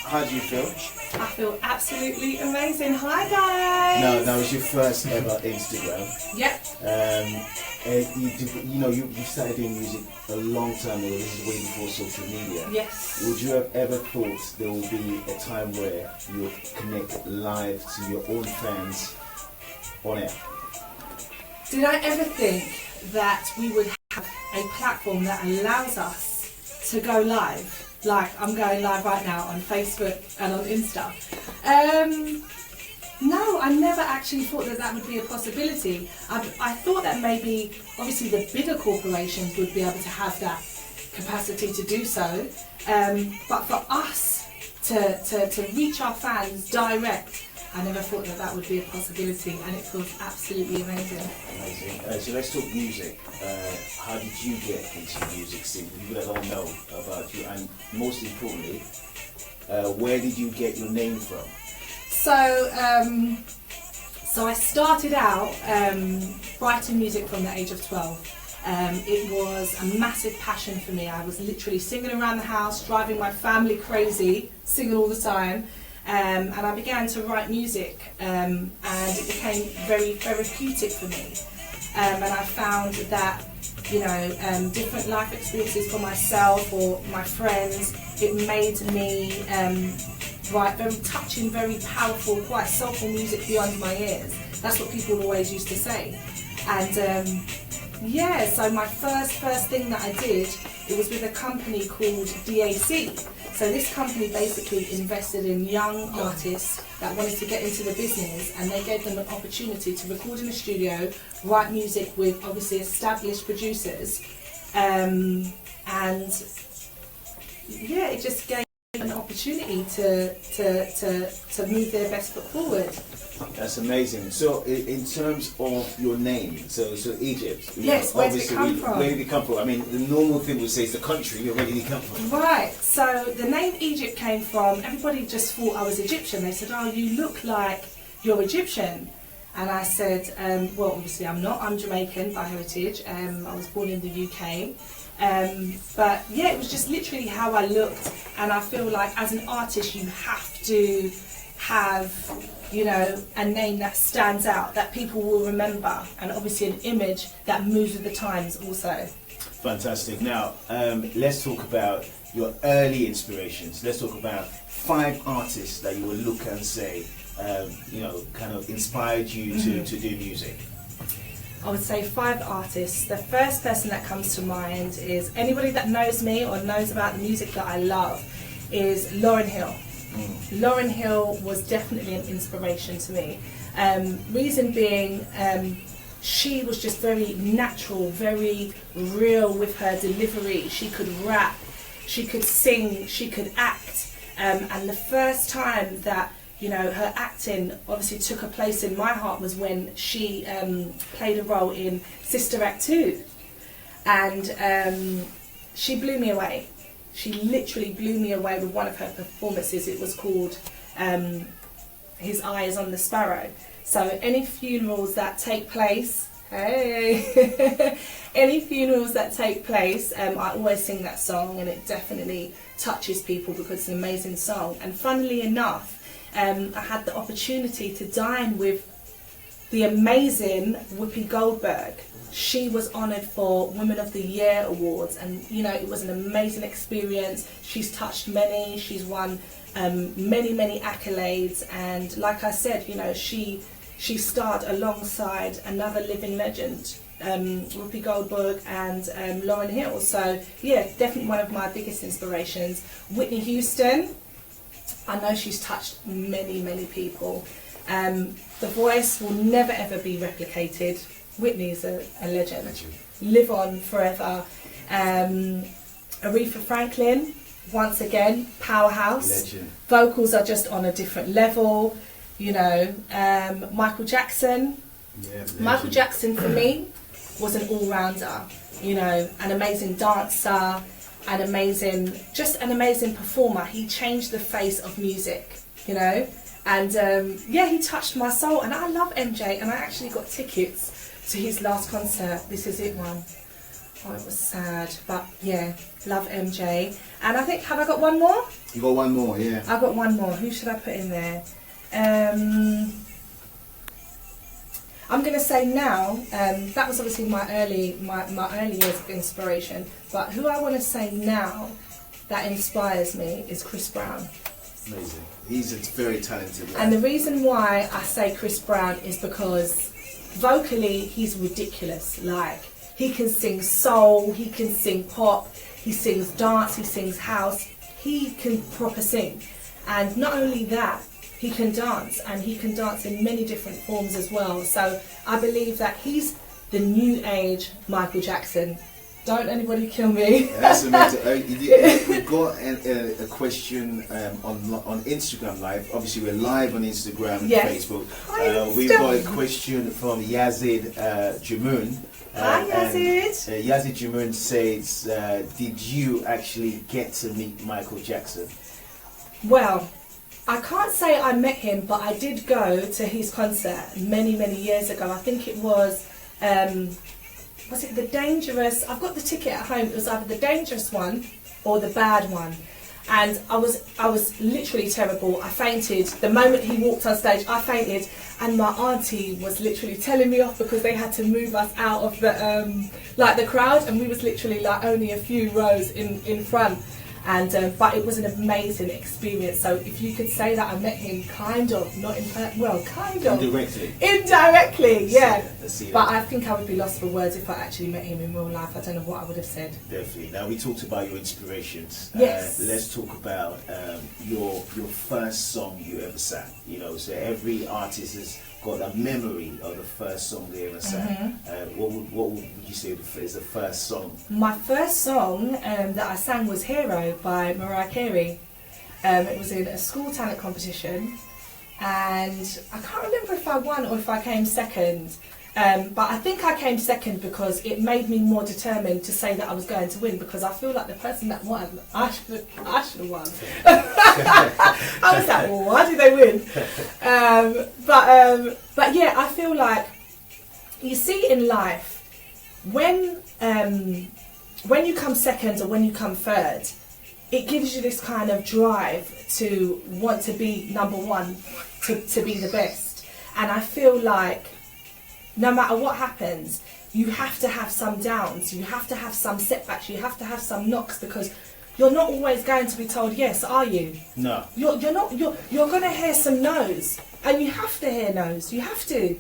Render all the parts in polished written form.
how do you feel? I feel absolutely amazing. Hi guys! Now it's your first ever Instagram. Yep. You started doing music a long time ago. This is way before social media. Yes. Would you have ever thought there would be a time where you would connect live to your own fans on air? Did I ever think that we would have a platform that allows us to go live? Like I'm going live right now on Facebook and on Insta. No, I never actually thought that would be a possibility. I thought that maybe, obviously the bigger corporations would be able to have that capacity to do so. But for us to reach our fans direct, I never thought that would be a possibility, and it feels absolutely amazing. Amazing. So let's talk music. How did you get into the music scene? People that don't know about you, and most importantly, where did you get your name from? So I started out writing music from the age of 12. It was a massive passion for me. I was literally singing around the house, driving my family crazy, singing all the time. And I began to write music, and it became very therapeutic for me. And I found that, different life experiences for myself or my friends, it made me write very touching, very powerful, quite soulful music beyond my ears. That's what people always used to say. And so my first thing that I did, it was with a company called DAC. So this company basically invested in young artists that wanted to get into the business, and they gave them an opportunity to record in the studio, write music with obviously established producers, and it just gave an opportunity to move their best foot forward. That's amazing. So in terms of your name, so Egypt. Yes, where did it come from? Where did it come from? I mean, the normal thing would say it's the country, but where did it come from? Right, so the name Egypt came from, everybody just thought I was Egyptian. They said, oh, you look like you're Egyptian. And I said, well, obviously I'm not. I'm Jamaican by heritage. I was born in the UK. But yeah, it was just literally how I looked. And I feel like as an artist, you have to have, a name that stands out, that people will remember, and obviously an image that moves with the times also. Fantastic. Now, let's talk about your early inspirations. Let's talk about 5 artists that you will look and say, kind of inspired you to do music. I would say 5 artists. The first person that comes to mind is anybody that knows me or knows about the music that I love is Lauryn Hill. Lauryn Hill was definitely an inspiration to me. Reason being, she was just very natural, very real with her delivery. She could rap, she could sing, she could act. And the first time that her acting obviously took a place in my heart was when she played a role in Sister Act 2. And she blew me away. She literally blew me away with one of her performances. It was called His Eyes on the Sparrow. So any funerals that take place, any funerals that take place, I always sing that song, and it definitely touches people because it's an amazing song. And funnily enough, I had the opportunity to dine with the amazing Whoopi Goldberg. She was honoured for Women of the Year awards, and it was an amazing experience. She's touched many, she's won many accolades, and like I said, she starred alongside another living legend, Whoopi Goldberg and Lauryn Hill. So yeah, definitely one of my biggest inspirations. Whitney Houston, I know she's touched many people. The voice will never ever be replicated. Whitney's a legend. Live on forever. Aretha Franklin, once again, powerhouse. Legend. Vocals are just on a different level. Michael Jackson. Yeah, Michael Jackson for me was an all-rounder. An amazing dancer, an amazing performer. He changed the face of music. And he touched my soul. And I love MJ, and I actually got tickets to his last concert, This Is It one. Oh, it was sad, but yeah, love MJ. And I think, have I got one more? You got one more, yeah. I've got one more. Who should I put in there? I'm going to say now, that was obviously my early years of inspiration, but who I want to say now that inspires me is Chris Brown. Amazing. He's a very talented man. And the reason why I say Chris Brown is because vocally he's ridiculous. Like, he can sing soul, he can sing pop, he sings dance, he sings house, he can proper sing. And not only that, he can dance, and he can dance in many different forms as well. So I believe that he's the new age Michael Jackson. Don't anybody kill me. That's amazing. We've got a question on Instagram Live. Obviously, we're live on Instagram and Yes. Facebook. We've got a question from Yazid Jamoon. Hi, Yazid. Yazid Jamoon says, did you actually get to meet Michael Jackson? Well, I can't say I met him, but I did go to his concert many, many years ago. I think it was it the Dangerous? I've got the ticket at home. It was either the Dangerous one or the Bad one. And I was literally terrible. I fainted. The moment he walked on stage, I fainted. And my auntie was literally telling me off because they had to move us out of the crowd. And we was literally like only a few rows in front. And but it was an amazing experience. So if you could say that I met him kind of, not in kind of. Indirectly, yeah. But I think I would be lost for words if I actually met him in real life. I don't know what I would have said. Definitely. Now, we talked about your inspirations. Yes. Let's talk about your first song you ever sang. You know, so every artist has got a memory of the first song they ever sang. What would you say is the first song? My first song that I sang was Hero by Mariah Carey. It was in a school talent competition, and I can't remember if I won or if I came second. But I think I came second because it made me more determined to say that I was going to win, because I feel like the person that won, I should have won. I was like, well, why did they win? But yeah, I feel like, you see in life, when you come second or when you come third, it gives you this kind of drive to want to be number one, to be the best. And I feel like no matter what happens, you have to have some downs, you have to have some setbacks, you have to have some knocks, because you're not always going to be told yes, are you? No. You're going to hear some no's, and you have to hear no's, you have to.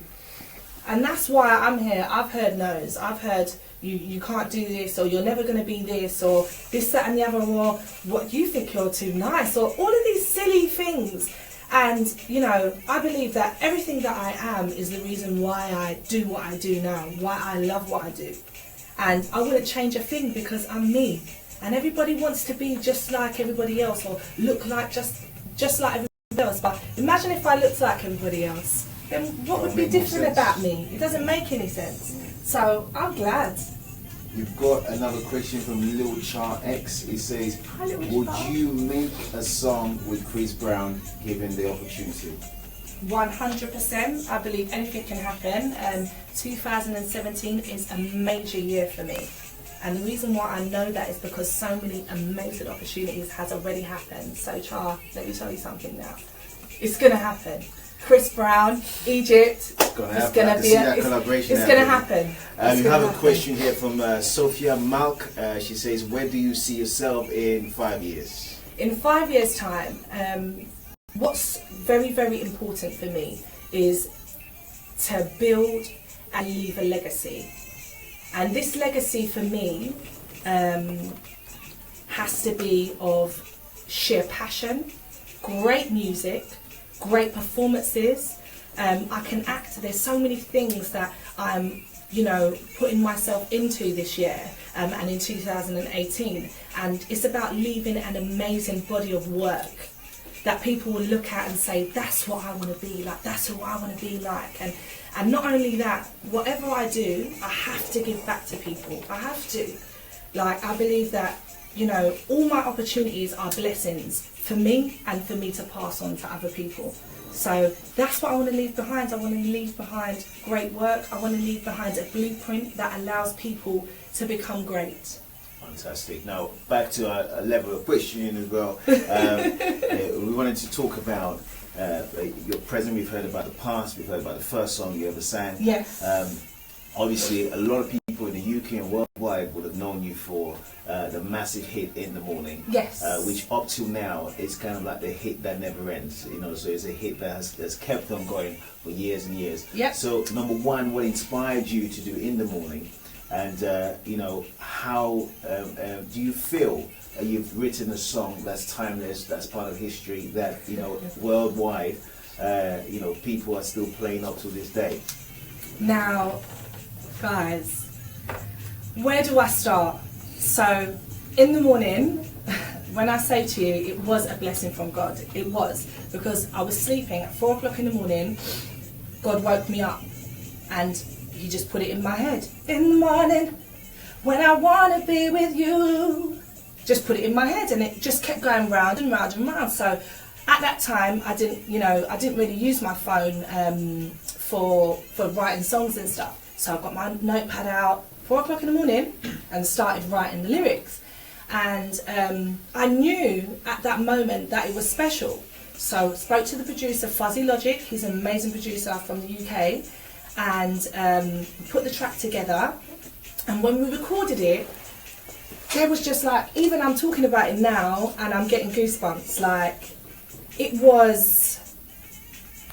And that's why I'm here. I've heard no's. I've heard you can't do this, or you're never going to be this, or this, that and the other, or what, you think you're too nice, or all of these silly things. And, you know, I believe that everything that I am is the reason why I do what I do now, why I love what I do. And I wouldn't change a thing, because I'm me. And everybody wants to be just like everybody else, or look like just like everybody else. But imagine if I looked like everybody else. Then what would be different about me? It doesn't make any sense. So I'm glad. You've got another question from Lil Char X. He says, would you make a song with Chris Brown given the opportunity? 100%. I believe anything can happen. 2017 is a major year for me. And the reason why I know that is because so many amazing opportunities has already happened. So Char, let me tell you something now. It's going to happen. Chris Brown, Egypt. It's going to be a collaboration. It's going to happen. We have a question here from Sophia Malk. She says, where do you see yourself in 5 years? In 5 years' time, what's very, very important for me is to build and leave a legacy. And this legacy for me has to be of sheer passion, great music, great performances. I can act. There's so many things that I'm, putting myself into this year and in 2018. And it's about leaving an amazing body of work that people will look at and say, that's what I want to be like, that's who I want to be like. And not only that, whatever I do, I have to give back to people. I have to. Like, I believe that, you know, all my opportunities are blessings for me and for me to pass on to other people. So that's what I want to leave behind. I want to leave behind great work. I want to leave behind a blueprint that allows people to become great. Fantastic. Now, back to a level of questioning as well. We wanted to talk about your present. We've heard about the past. We've heard about the first song you ever sang. Yes. Obviously, a lot of people in the UK and worldwide would have known you for the massive hit In the Morning. Yes. Which up till now is kind of like the hit that never ends. You know, so it's a hit that has kept on going for years and years. Yep. So, number one, what inspired you to do In the Morning? And you know, how do you feel you've written a song that's timeless, that's part of history, that, you know, worldwide, you know, people are still playing up to this day? Now, guys, where do I start? So, In the Morning, when I say to you, it was a blessing from God. It was, because I was sleeping at 4 o'clock in the morning. God woke me up and He just put it in my head. In the morning, when I want to be with you. Just put it in my head, and it just kept going round and round and round. So at that time, I didn't really use my phone for writing songs and stuff. So I got my notepad out 4 o'clock in the morning and started writing the lyrics. And I knew at that moment that it was special. So I spoke to the producer, Fuzzy Logic. He's an amazing producer from the UK. And put the track together, and when we recorded it, there was just like, even I'm talking about it now and I'm getting goosebumps. Like, it was,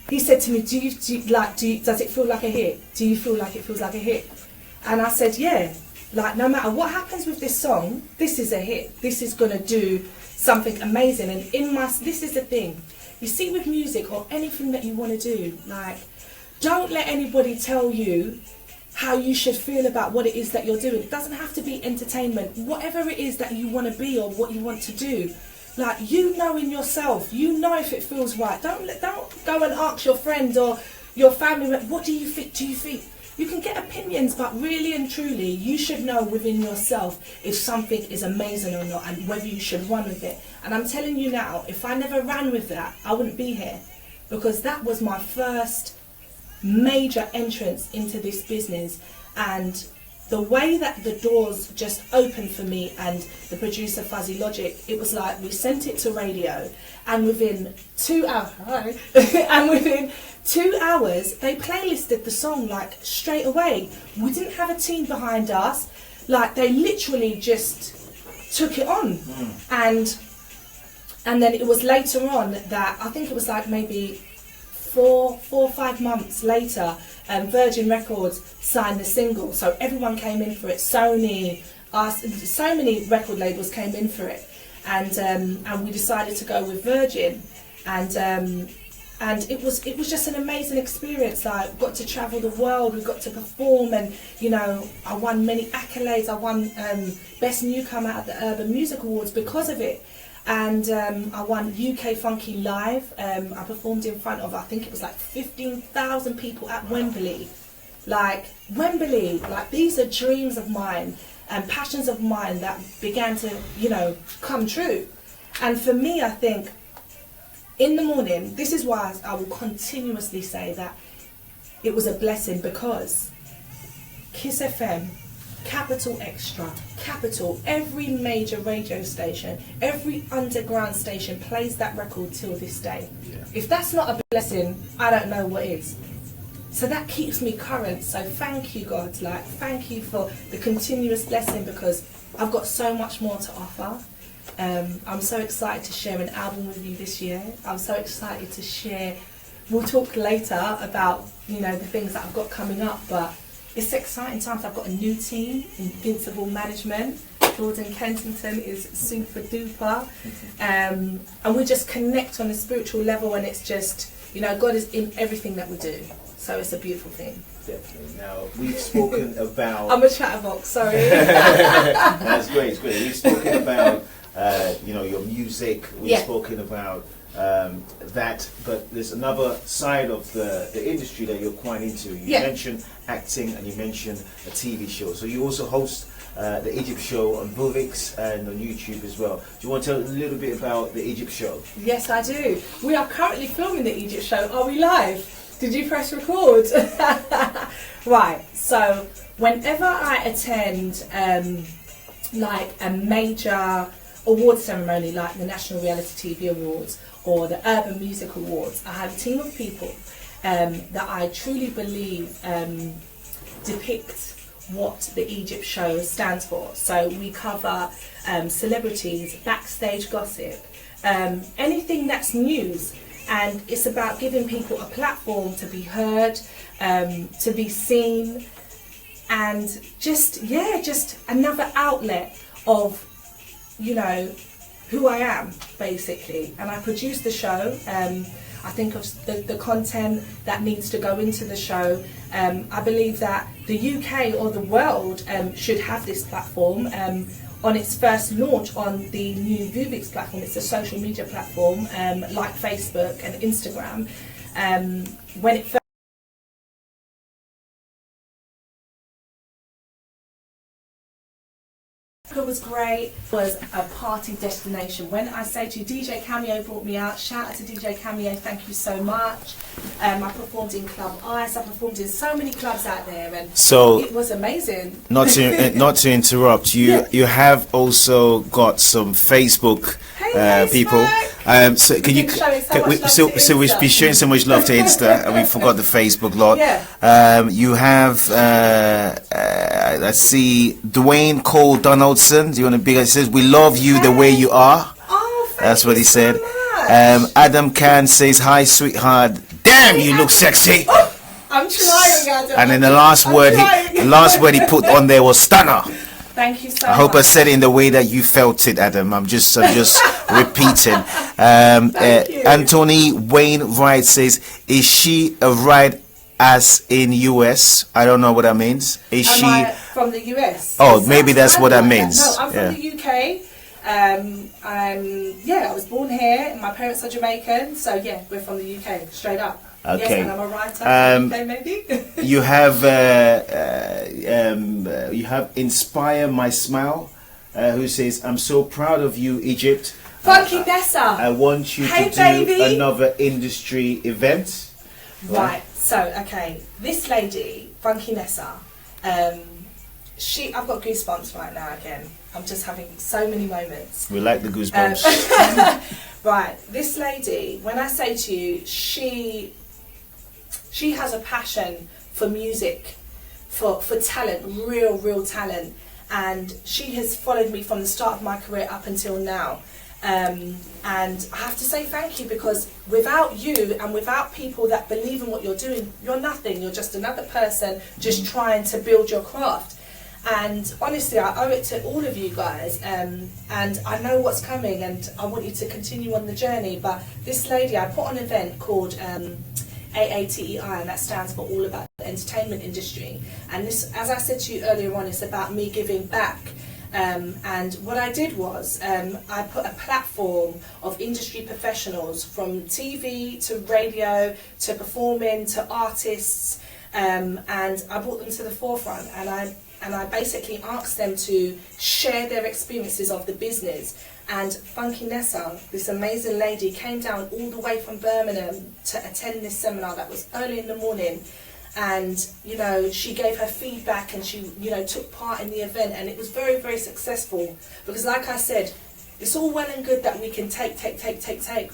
he said to me, does it feel like a hit? Do you feel like it feels like a hit? And I said, yeah, like, no matter what happens with this song, this is a hit. This is gonna do something amazing. And this is the thing, you see, with music or anything that you want to do, like, don't let anybody tell you how you should feel about what it is that you're doing. It doesn't have to be entertainment. Whatever it is that you want to be or what you want to do, like, you know in yourself, you know if it feels right. Don't go and ask your friend or your family, what do you think? Do you think? You can get opinions, but really and truly, you should know within yourself if something is amazing or not, and whether you should run with it. And I'm telling you now, if I never ran with that, I wouldn't be here, because that was my first major entrance into this business. And the way that the doors just opened for me and the producer Fuzzy Logic, it was like we sent it to radio, and within 2 hours and within 2 hours they playlisted the song, like, straight away. We didn't have a team behind us, like, they literally just took it on. And then it was later on that, I think it was like maybe 4 or 5 months later, Virgin Records signed the single, so everyone came in for it. Sony, so many record labels came in for it, and we decided to go with Virgin, and it was just an amazing experience. Like, we got to travel the world, we got to perform, and you know, I won many accolades. I won Best Newcomer at the Urban Music Awards because of it. And I won UK Funky Live. I performed in front of, I think it was like 15,000 people at Wembley. Like, Wembley, like, these are dreams of mine and passions of mine that began to, you know, come true. And for me, I think, In the Morning, this is why I will continuously say that it was a blessing, because Kiss FM, Capital Extra, Capital, every major radio station, every underground station plays that record till this day. Yeah. If that's not a blessing, I don't know what is. So that keeps me current. So thank you, God. Like, thank you for the continuous blessing, because I've got so much more to offer. I'm so excited to share an album with you this year. I'm so excited to share. We'll talk later about, you know, the things that I've got coming up, but it's exciting times. I've got a new team, Invincible Management. Jordan Kensington is super duper. And we just connect on a spiritual level, and it's just, you know, God is in everything that we do. So it's a beautiful thing. Definitely. Now, we've spoken about... I'm a chatterbox, sorry. That's great, it's great. We've spoken about, you know, your music. We've spoken about that, but there's another side of the industry that you're quite into. You mentioned acting, and you mentioned a TV show. So you also host the Egypt Show on Vuvix and on YouTube as well. Do you want to tell us a little bit about the Egypt Show? Yes, I do. We are currently filming the Egypt Show. Are we live? Did you press record? Right, so whenever I attend like a major award ceremony like the National Reality TV Awards or the Urban Music Awards, I have a team of people that I truly believe depict what the Egypt Show stands for. So we cover celebrities, backstage gossip, anything that's news, and it's about giving people a platform to be heard, to be seen, and just another outlet of, you know, who I am, basically. And I produce the show. I think of the content that needs to go into the show. I believe that the UK or the world should have this platform. On its first launch on the new Vuvix platform, it's a social media platform like Facebook and Instagram. When it It was great. It was a party destination. When I say to you, DJ Cameo brought me out. Shout out to DJ Cameo, thank you so much. I performed in Club Ice. I performed in so many clubs out there, and so it was amazing. Not to interrupt you, Yeah. you have also got some Facebook Hey, people. So can you? been showing so much love So to we've Insta. been showing so much love to Insta, and we forgot the Facebook lot. Yeah. You have. Let's see, Dwayne Cole Donaldson. Do you want to big? It says, "We love you the way you are." Oh, thank That's you what he so said. much. Adam Can says, "Hi, sweetheart. Damn, you look sexy." I'm trying, Adam. And then the last I'm word, trying. the last word he put on there was stunner. Thank you so I hope I much. said it in the way that you felt it, Adam. I'm just repeating. you. Anthony Wainwright says, "Is she a ride as in US?" I don't know what that means. Is Am she? I from the US? Oh, Yes, maybe that's what that right. means. No, I'm Yeah. from the UK. I was born here. And my parents are Jamaican, so yeah, we're from the UK, straight up. Yes, Okay. and I'm a writer from the UK, maybe. You have Inspire My Smile, who says, "I'm so proud of you, Egypt. Funky Nessa. I want you Hey, to do baby. another industry event." Right. So, okay, this lady, Funky Nessa, I've got goosebumps right now again. I'm just having so many moments. We like the goosebumps. Right, this lady, when I say to you, she has a passion for music, for talent, real talent, and she has followed me from the start of my career up until now. And I have to say thank you, because without you and without people that believe in what you're doing, you're nothing. You're just another person just trying to build your craft. And honestly, I owe it to all of you guys, and I know what's coming, and I want you to continue on the journey. But this lady, I put on an event called AATEI, and that stands for All About the Entertainment Industry. And this, as I said to you earlier on, is about me giving back. And what I did was I put a platform of industry professionals, from TV to radio to performing to artists, and I brought them to the forefront, and I basically asked them to share their experiences of the business. And Funky Nessa, this amazing lady, came down all the way from Birmingham to attend this seminar that was early in the morning. And, you know, she gave her feedback, and she, you know, took part in the event, and it was very successful. Because like I said, it's all well and good that we can take,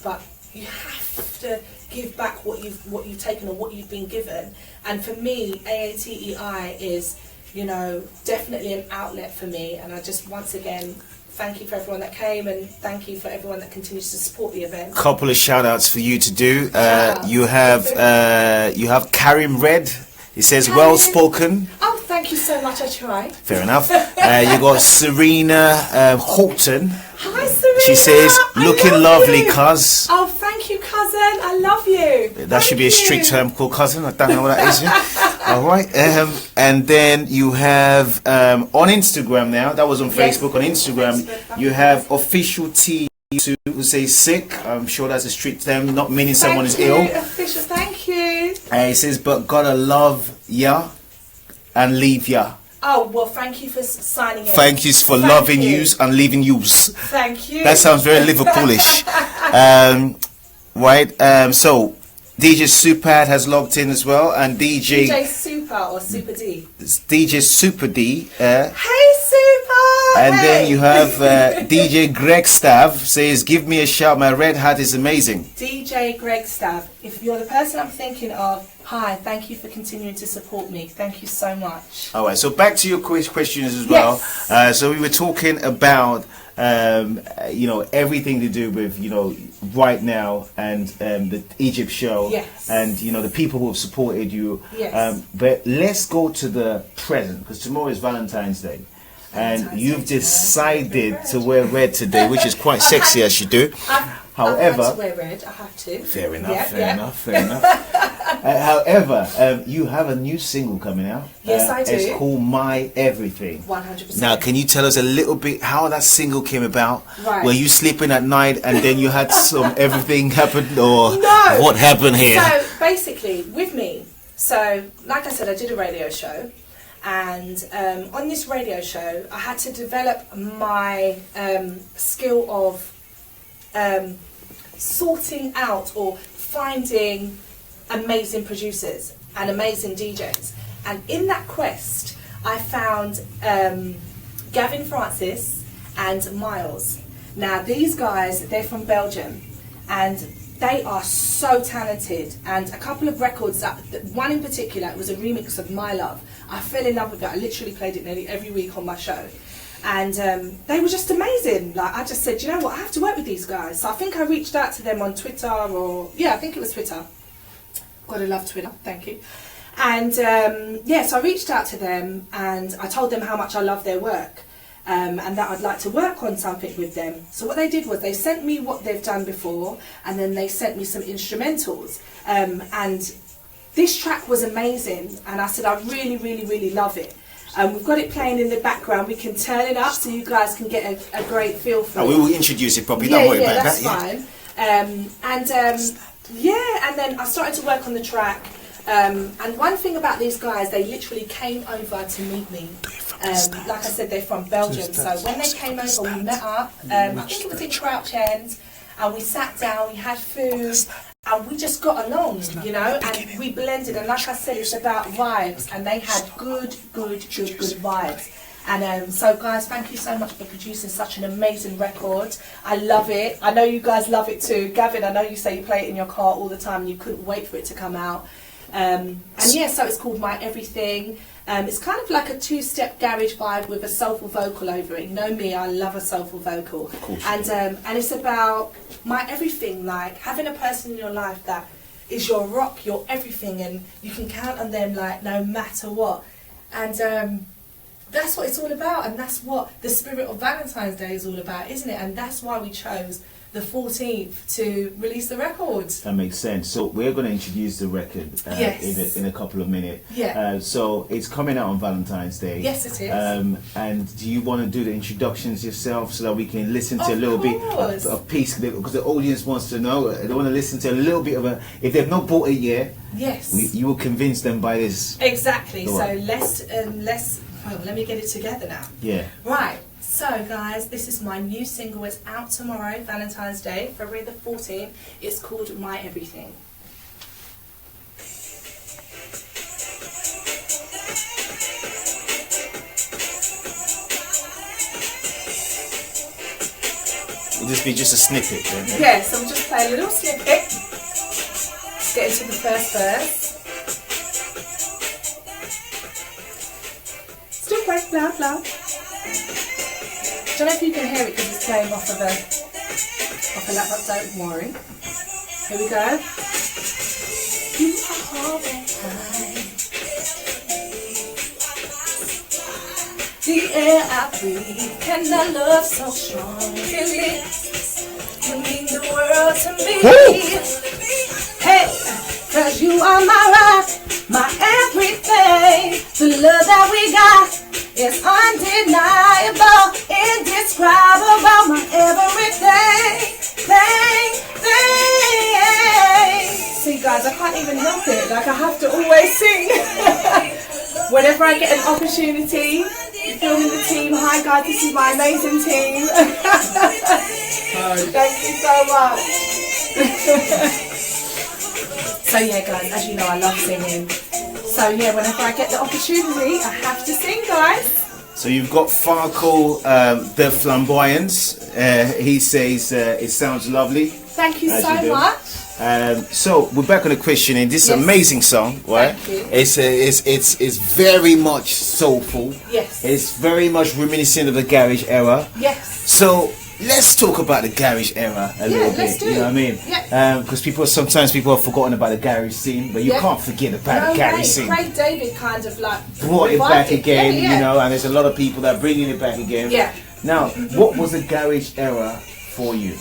but you have to give back what you've taken or what you've been given. And for me, AATEI is, you know, definitely an outlet for me. And I just, once again, thank you for everyone that came, and thank you for everyone that continues to support the event. Couple of shout outs for you to do. Yeah. You have Karim Red. He says, Karim. "Well spoken." Oh, thank you so much. I tried. Fair enough. You got Serena Holton. Hi, Serena. She says, I "Looking love lovely, you. cuz." Oh, thank you, cousin. I love you. That should be a strict term called cousin. I don't know what that is. All right. And then you have on Instagram now. That was on Yes. Facebook. On Instagram, you have Official T who says sick. I'm sure that's a strict term, not meaning someone is ill. Official, thank you. It says, "But gotta love ya and leave ya." Oh, well, thank you for signing in. Thank you for Thank loving you. yous and leaving yous. Thank you. That sounds very Liverpoolish. Right? So, DJ Supad has logged in as well, and DJ Super or Super D? DJ Super D. Hey, Super! And hey. then you have DJ Greg Stav says, give me a shout, my red hat is amazing. DJ Greg Stav, if you're the person I'm thinking of, hi, thank you for continuing to support me. Thank you so much. All right, so back to your questions as well. Yes. So we were talking about, you know, everything to do with, you know, right now and the Egypt show. Yes. And, you know, the people who have supported you. Yes. But let's go to the present, because tomorrow is Valentine's Day. And you've decided to wear red today, which is quite sexy as you do. However, I have to wear red. I have to. fair enough, Yeah, fair yeah. enough, fair enough. However, you have a new single coming out. Yes, I do. It's called My Everything. 100%. Now, can you tell us a little bit how that single came about? Right. Were you sleeping at night and then you had some everything happened, or No. what happened here? So basically, with me, so like I said, I did a radio show, and on this radio show, I had to develop my skill of sorting out or finding amazing producers and amazing DJs. And in that quest, I found Gavin Francis and Miles. Now, these guys, they're from Belgium, and they are so talented. And a couple of records, one in particular, it was a remix of My Love. I fell in love with it. I literally played it nearly every week on my show. And they were just amazing. Like, I just said, you know what, I have to work with these guys. So I think I reached out to them on Twitter, or yeah, I think it was Twitter. Gotta love Twitter, thank you. And yeah, so I reached out to them and I told them how much I love their work, and that I'd like to work on something with them. So what they did was they sent me what they've done before, and then they sent me some instrumentals. And this track was amazing, and I said I really, really, really love it. We've got it playing in the background. We can turn it up so you guys can get a great feel for it. We will introduce it properly. Yeah, Don't worry yeah, about that's that. fine. Yeah, and then I started to work on the track. And one thing about these guys, they literally came over to meet me. Like I said, they're from Belgium. So when they came over, we met up. I think it was in Crouch End, and we sat down, we had food, and we just got along, you know, and we blended. And like I said, it's about vibes, and they had good vibes. And so guys, thank you so much for producing such an amazing record. I love it. I know you guys love it too. Gavin, I know you say you play it in your car all the time and you couldn't wait for it to come out. And yeah, so it's called My Everything. It's kind of like a two-step garage vibe with a soulful vocal over it. You know me, I love a soulful vocal. Of course. And it's about my everything, like having a person in your life that is your rock, your everything, and you can count on them like no matter what. And that's what it's all about, and that's what the spirit of Valentine's Day is all about, isn't it? And that's why we chose the 14th to release the record. That makes sense. So we're going to introduce the record Yes. in a couple of minutes. Yeah. So it's coming out on Valentine's Day. Yes, it is. And do you want to do the introductions yourself so that we can listen to Of a little course. bit of piece, because the audience wants to know. They want to listen to a little bit of a. If they've not bought it yet, Yes. you will convince them by this. Exactly. Go So on. let's. Oh, let me get it together now. Yeah. Right, so guys, this is my new single. It's out tomorrow, Valentine's Day, February the 14th. It's called My Everything. Will this be just a snippet then? Yes, I'm just playing a little snippet. Let's get into the first verse. Still quite loud. Don't know if you can hear it because it's playing off of a laptop, don't worry. Here we go. You are all that time. The air I breathe, and I love so strong. You mean the world to me. Hey, cause you are my rock, my everything. The love that we got is undeniable, indescribable, my everything. See guys, I can't even help it, like I have to always sing. Whenever I get an opportunity, filming the team. Hi guys, this is my amazing team. Thank you so much. So yeah, guys, as you know, I love singing. So yeah, whenever I get the opportunity, I have to sing, guys. So you've got Farco, the flamboyance. He says it sounds lovely. Thank you As so you do. much. So we're back on the questioning. This Yes. amazing song, right? Thank you. It's very much soulful. Yes. It's very much reminiscent of the garage era. Yes. So let's talk about the garage era a little bit. let's do You know it. what I mean? Yeah. Because sometimes people have forgotten about the garage scene, but you Yeah. can't forget about the garage scene. Craig David kind of like Brought it revived back again, Yeah, yeah. you know, and there's a lot of people that are bringing it back again. Yeah. Now, what was the garage era for you?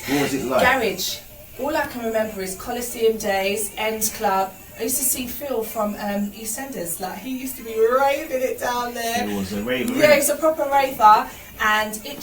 What was it like? Garage. All I can remember is Coliseum days, End Club. I used to see Phil from EastEnders. Like he used to be raving it down there. It was a raver. Yeah, he's a proper raver, and it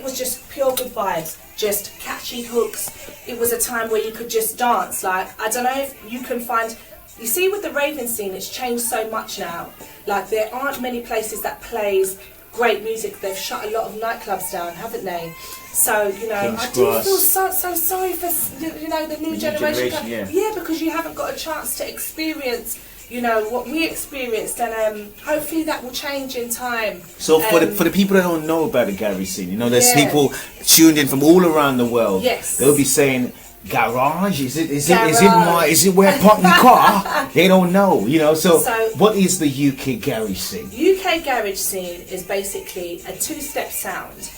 was just pure good vibes, just catchy hooks. It was a time where you could just dance. Like I don't know if you can find. You see, with the raving scene, it's changed so much now. Like there aren't many places that plays great music. They've shut a lot of nightclubs down, haven't they? So you know, King's I do Cross. feel so sorry for you know the new generation. generation, yeah. Because you haven't got a chance to experience. You know what we experienced, and hopefully that will change in time. So for the people that don't know about the garage scene, you know, there's Yeah. people tuned in from all around the world. Yes. They'll be saying, "Garage? Is it Garage. where I park my car?" They don't know, you know. So, So- what is the UK garage scene? UK garage scene is basically a two-step sound.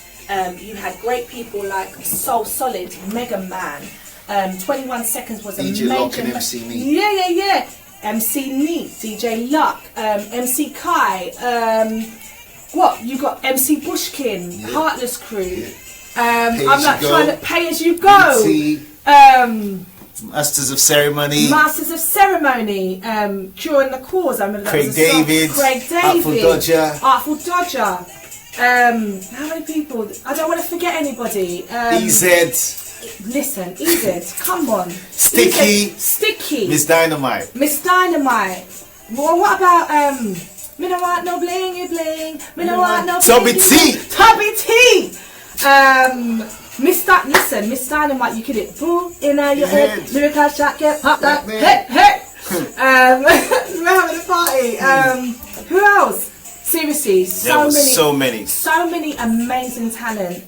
You had great people like Soul Solid, Mega Man, 21 Seconds was a DJ major... Luck and MC Neat. Yeah. MC Neat, DJ Luck, MC Kai, you got MC Bushkin, Heartless Crew. I'm As like You trying Go. to pay as you go. See, Um, Masters of Ceremony. Masters of Ceremony, During the Cause, I remember that Craig was a song. David, Craig David, Artful Dodger. Artful Dodger. How many people? I don't want to forget anybody. EZ. Listen, EZ, come on. Sticky. EZ, Sticky. Miss Dynamite. Miss Dynamite. Well, what about me no want no blingy bling. Me no want no Tubby blingy T. bling. Tubby T. Miss Dynamite, you get it. Boo in your head. Head. Lyrical shot get popped up. Black Hey. We're having a party. Who else? Seriously, There was so many. so many amazing talent.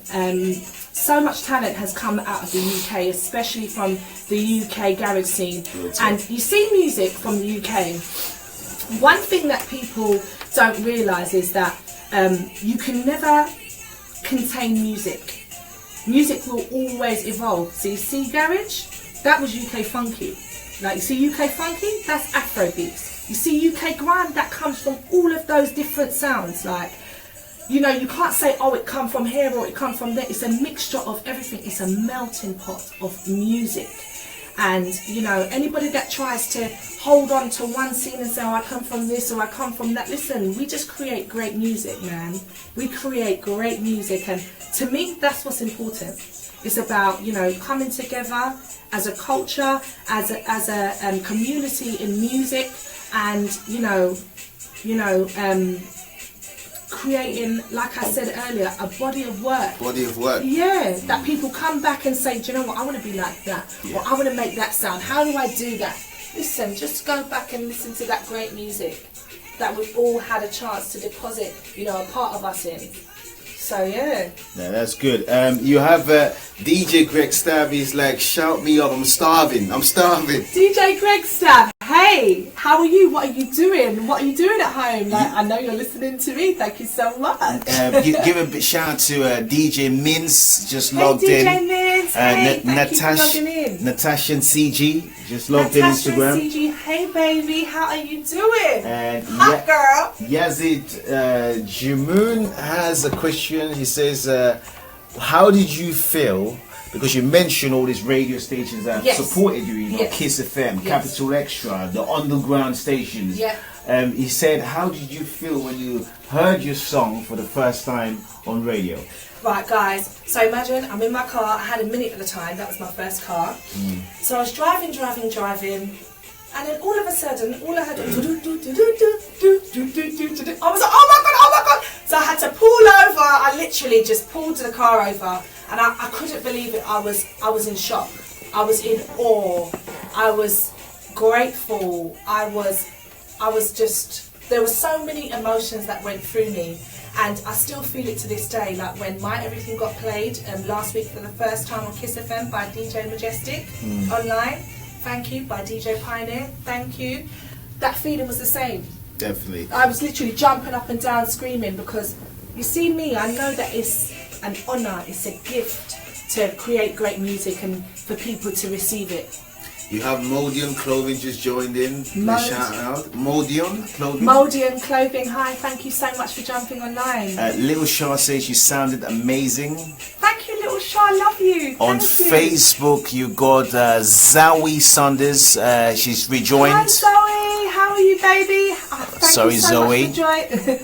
So much talent has come out of the UK, especially from the UK garage scene. And you see music from the UK. One thing that people don't realise is that you can never contain music. Music will always evolve. So you see garage, that was UK funky. Like you see UK funky, that's Afrobeats. You see UK grind, that comes from all of those different sounds. Like, you know, you can't say, oh, it come from here or it come from there. It's a mixture of everything. It's a melting pot of music. And, you know, anybody that tries to hold on to one scene and say, oh, I come from this or I come from that. Listen, we just create great music, man. We create great music. And to me, that's what's important. It's about, you know, coming together as a culture, as a community in music, and, you know, creating, like I said earlier, a body of work. Body of work. Yeah, that people come back and say, do you know what, I want to be like that, or I want to make that sound. How do I do that? Listen, just go back and listen to that great music that we've all had a chance to deposit, you know, a part of us in. So yeah. Yeah, that's good. You have DJ Greg Stab. He's like, shout me up. I'm starving. DJ Greg Stab, hey, how are you? What are you doing? What are you doing at home? Like, I know you're listening to me. Thank you so much. Give a big shout out to DJ Mince. Just Hey, logged DJ in. Mince, hey, thank you for logging in. Natasha and CG just logged in Natasha Instagram. CG, hey baby, how are you doing? And Hot girl. Yazid Jimoon has a question. He says, how did you feel? Because you mentioned all these radio stations that Yes. supported you, you know, Yes. Kiss FM, Yes. Capital Extra, the underground stations. Yeah. He said, how did you feel when you heard your song for the first time on radio? Right, guys, so imagine I'm in my car. I had a Minute at the time. That was my first car. So I was driving. And then all of a sudden, all I heard was I was like, oh my god. So I had to pull over. I literally just pulled the car over, and I couldn't believe it. I was in shock. I was in awe. I was grateful. I was just, there were so many emotions that went through me, and I still feel it to this day. Like when My Everything got played last week for the first time on Kiss FM by DJ Majestic online. Thank you, by DJ Pioneer. Thank you. That feeling was the same. Definitely. I was literally jumping up and down screaming, because you see me, I know that it's an honour, it's a gift to create great music and for people to receive it. You have Modion Clothing just joined in. Shout out. Modion Clothing. Modion Clothing, hi, thank you so much for jumping online. Little Shaw says you sounded amazing. Thank you, Little Shaw, I love you. On Facebook, you got Zoe Saunders. She's rejoined. Hi, Zoe. How are you, baby? Sorry, you so Zoe. Much for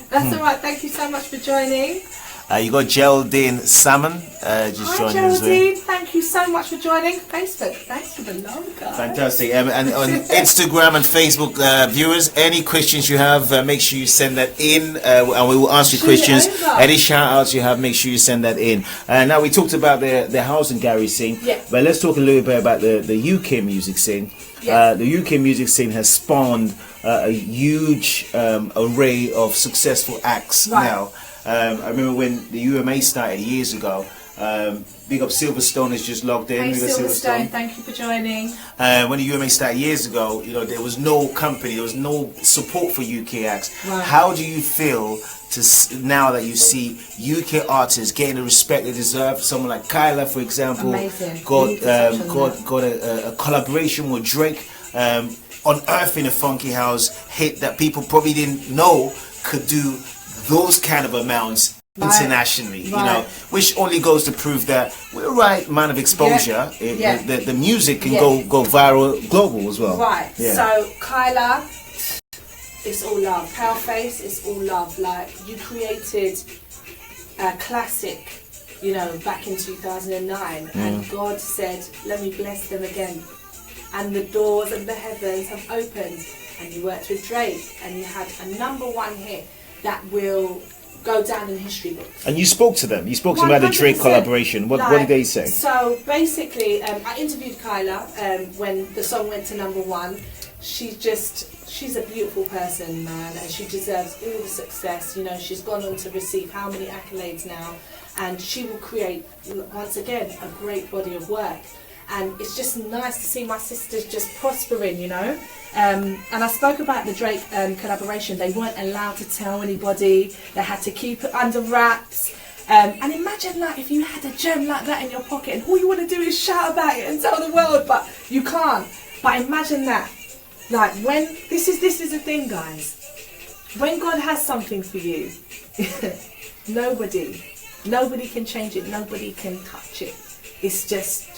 That's all right. Thank you so much for joining. You got Geraldine Salmon just joining as well. Geraldine, thank you so much for joining. Facebook, thanks for the love, guys. Fantastic. And on Instagram and Facebook viewers, any questions you have, make sure you send that in, and we will answer your questions. Any shout outs you have, make sure you send that in. Now, we talked about the house and garage scene, but let's talk a little bit about the UK music scene. The UK music scene has spawned a huge array of successful acts now. I remember when the UMA started years ago. Big up Silverstone has just logged in. Hey Silverstone, thank you for joining. When the UMA started years ago, you know, there was no company, there was no support for UK acts. Right. How do you feel now that you see UK artists getting the respect they deserve? Someone like Kyla, for example, got a collaboration with Drake, unearthing a Funky House hit that people probably didn't know could do those kind of amounts internationally, you know, which only goes to prove that we're a right amount of exposure. The music can go viral, global as well. Right. So Kyla, it's all love. Paleface, it's all love. Like, you created a classic, you know, back in 2009, and God said, "Let me bless them again." And the doors of the heavens have opened, and you worked with Drake, and you had a #1 hit that will go down in history books. And you spoke to them. You spoke to them about the Drake collaboration. What did they say? So basically, I interviewed Kyla when the song went to #1. She's a beautiful person, man, and she deserves all the success. You know, she's gone on to receive how many accolades now, and she will create, once again, a great body of work. And it's just nice to see my sisters just prospering, you know. And I spoke about the Drake collaboration. They weren't allowed to tell anybody. They had to keep it under wraps. And imagine, like, if you had a gem like that in your pocket and all you want to do is shout about it and tell the world, but you can't. But imagine that. Like, when, this is the thing, guys. When God has something for you, nobody can change it. Nobody can touch it. It's just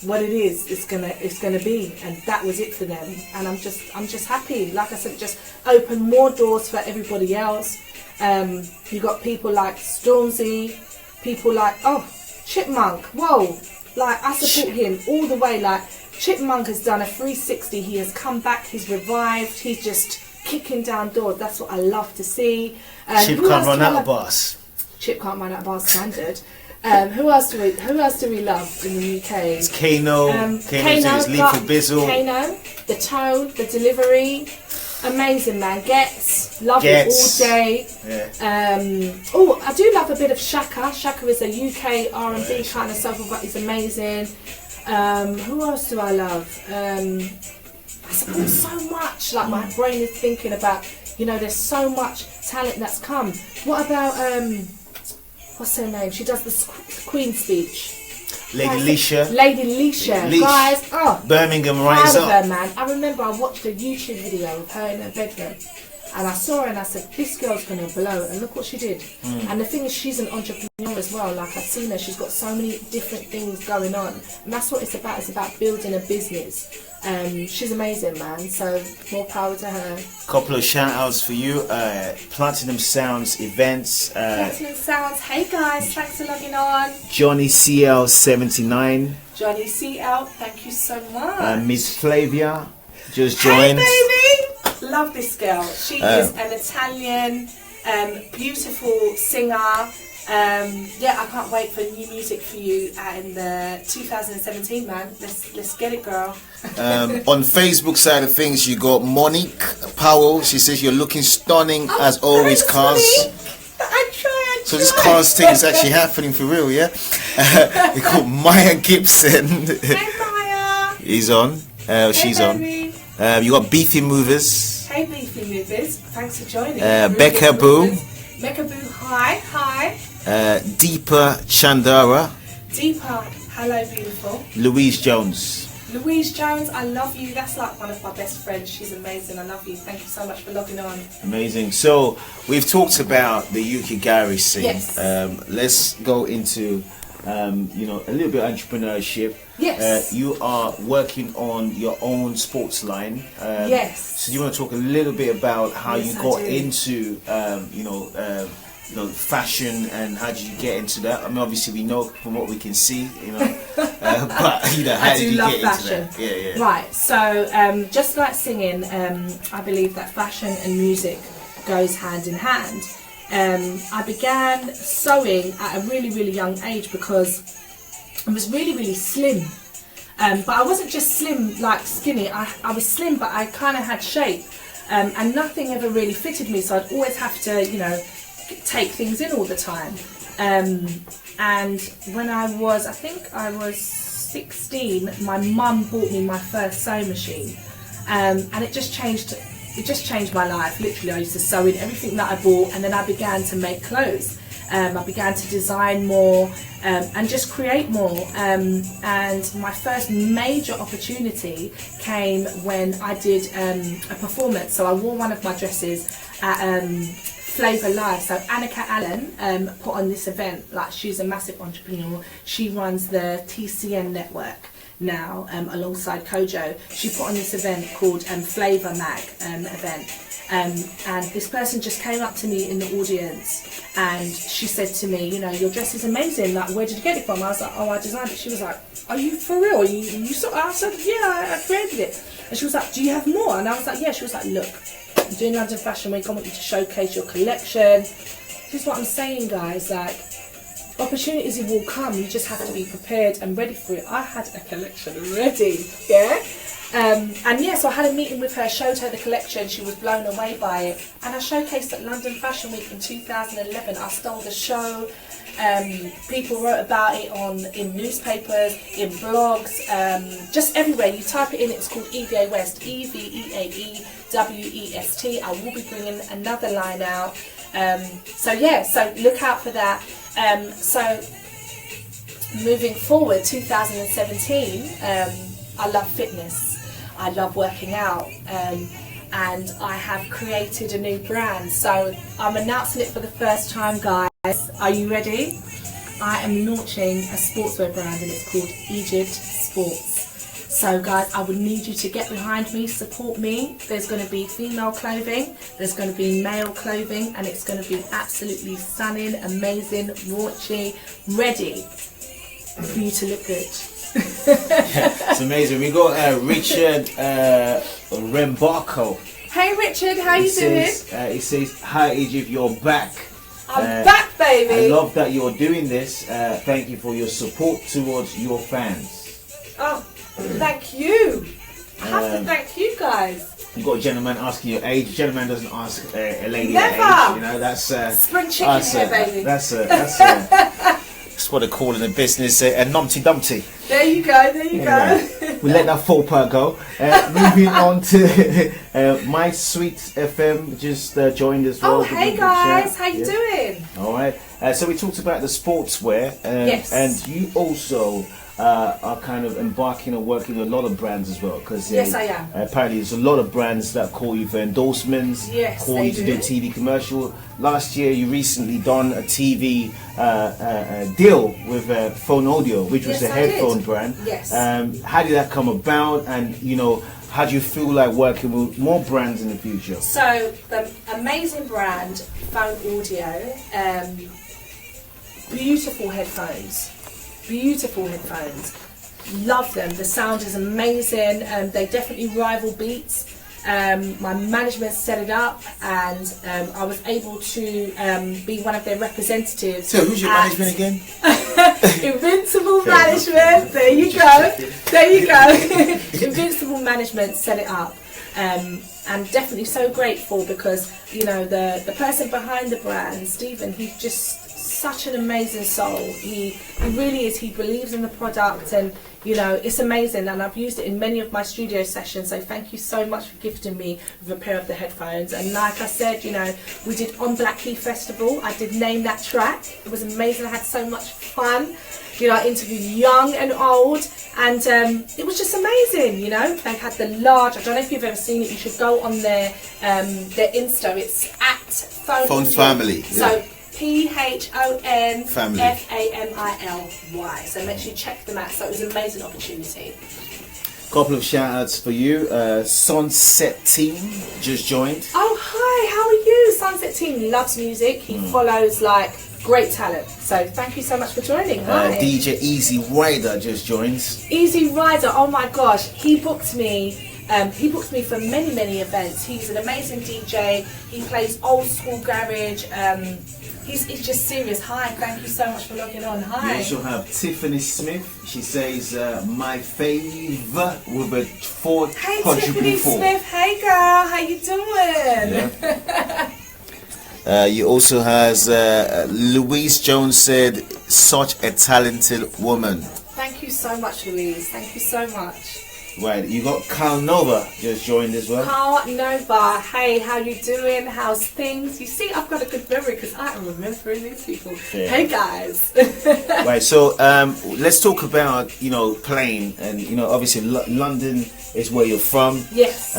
what it is. It's gonna be, and that was it for them. And I'm just happy. Like I said, just open more doors for everybody else. You got people like Stormzy, people like Chipmunk. Whoa, like, I support him all the way. Like, Chipmunk has done a 360. He has come back. He's revived. He's just kicking down doors. That's what I love to see. Chip can't run out of bars. Chip can't run out of bars, standard. Who else do we love in the UK? It's Kano. Kano's Lethal Bizzle. Kano, the tone, the delivery, amazing, man. Love it all day. Yeah. I do love a bit of Shaka. Shaka is a UK R&B kind of stuff, but he's amazing. Who else do I love? I suppose so much. Like, my brain is thinking about, you know, there's so much talent that's come. What about what's her name? She does the Queen speech. Lady Leisha. Guys, Birmingham Rise Up. Her, man. I remember I watched a YouTube video of her in her bedroom, and I saw her and I said, this girl's going to blow, and look what she did. And the thing is, she's an entrepreneur as well. Like, I've seen her, she's got so many different things going on, and that's what it's about. It's about building a business. She's amazing, man, so more power to her. Couple of shout outs for you. Platinum Sounds events. Platinum Sounds, hey guys, thanks for logging on. Johnny CL79. Johnny CL, thank you so much. Miss Flavia. just joined. Hey, baby! Love this girl. She is an Italian, beautiful singer. Yeah, I can't wait for new music for you in the 2017, man. Let's get it, girl. On Facebook side of things, you got Monique Powell. She says you're looking stunning as always, Cars. I try. So this Cars thing is actually happening for real, yeah? We got Maya Gibson. Hey, Maya. He's on. She's baby. on. You got Beefy Movers. Hey, Beefy Movers. Thanks for joining. Becca Boo. Becca Boo, hi. Deepa Chandara. Deepa, hello, beautiful. Louise Jones. Louise Jones, I love you. That's like one of my best friends. She's amazing. I love you. Thank you so much for logging on. Amazing. So we've talked about the UK garage scene. Yes. Let's go into a little bit of entrepreneurship. Yes. You are working on your own sports line. Yes. So you want to talk a little bit about how Yes, you I got do. into fashion, and how did you get into that? I mean, obviously we know from what we can see, but how I did do you love get fashion. into that? Yeah. Right, so just like singing, I believe that fashion and music goes hand in hand. I began sewing at a really, really young age because I was really, really slim. But I wasn't just slim like skinny, I was slim but I kind of had shape. And nothing ever really fitted me, so I'd always have to, take things in all the time. And when I was 16, my mum bought me my first sewing machine. And it just changed my life. Literally, I used to sew in everything that I bought, and then I began to make clothes. I began to design more and just create more. And my first major opportunity came when I did a performance. So I wore one of my dresses at Flavour Live. So Annika Allen put on this event. Like, she's a massive entrepreneur. She runs the TCN network now alongside Kojo. She put on this event called Flavour Mag event. And this person just came up to me in the audience and she said to me, your dress is amazing, like, where did you get it from? I was like, oh, I designed it. She was like, are you for real? You saw? I said, yeah, I created it. And she was like, do you have more? And I was like, yeah. She was like, look, I'm doing London Fashion Week, I want you to showcase your collection. This is what I'm saying, guys, like, opportunities will come, you just have to be prepared and ready for it. I had a collection ready, yeah? So I had a meeting with her, showed her the collection, she was blown away by it, and I showcased at London Fashion Week in 2011. I stole the show, people wrote about it in newspapers, in blogs, just everywhere. You type it in, it's called EVA West, EVEAEWEST. I will be bringing another line out, so look out for that. So moving forward, 2017, I love fitness. I love working out, and I have created a new brand. So I'm announcing it for the first time, guys. Are you ready? I am launching a sportswear brand, and it's called Egypt Sports. So guys, I would need you to get behind me, support me. There's going to be female clothing, there's going to be male clothing, and it's going to be absolutely stunning, amazing, raunchy, ready for you to look good. It's amazing. We got Richard Rembarco. Hey Richard, how you doing? He says, hi Egypt, you're back. I'm back, baby. I love that you're doing this. Thank you for your support towards your fans. Oh, thank you. I have to thank you guys. You got a gentleman asking your age. Gentleman doesn't ask a lady Never. her age. That's spring chicken here, baby. That's what they call in the business a Numpty Dumpty. There you go. Go. We let that faux pas go. Moving on to My Sweet FM just joined as well. Oh, hey guys, how you doing? All right. So we talked about the sportswear, yes. And you also are kind of embarking on working with a lot of brands as well. Because yes, I am. Apparently, there's a lot of brands that call you for endorsements. Yes, call you to do a TV commercial. Last year, you recently done a TV deal with Phone Audio, which was yes, a headphone brand. Yes. How did that come about? And how do you feel like working with more brands in the future? So the amazing brand Phone Audio, beautiful headphones, love them. The sound is amazing. They definitely rival Beats. My management set it up, and I was able to be one of their representatives. So who's your management again? Invincible Management. There you go. There you go. Invincible Management set it up. I'm definitely so grateful because, you know, the person behind the brand, Stephen, he's just such an amazing soul. He really is. He believes in the product, and you know, it's amazing, and I've used it in many of my studio sessions, so thank you so much for gifting me with a pair of the headphones. And like I said, you know, we did on Blackheath Festival, I did name that track. It was amazing. I had so much fun. You know, I interviewed young and old, and it was just amazing. You know, they had the large, I don't know if you've ever seen it, you should go on their Insta. It's at Phone Family. So PHON Family. FAMILY. So make sure you check them out. So it was an amazing opportunity. Couple of shout outs for you. Sunset Team just joined. Oh hi, how are you? Sunset Team loves music. He follows like great talent. So thank you so much for joining. Hi. DJ Easy Rider just joined. Easy Rider, oh my gosh, he booked me for many events. He's an amazing DJ. He plays old school garage. He's just serious. Hi, thank you so much for logging on. Hi. You also have Tiffany Smith. She says, my favourite with a fourth Hey quadruple Tiffany four. Smith, hey girl, how you doing? Yeah. You also has Louise Jones said, such a talented woman. Thank you so much, Louise. Thank you so much. Right, you got Carl Nova just joined as well. Carl Nova, hey, how you doing? How's things? You see, I've got a good memory because I am remembering these people. Yeah. Hey guys. Right, so let's talk about, you know, playing, and you know, obviously London is where you're from. Yes.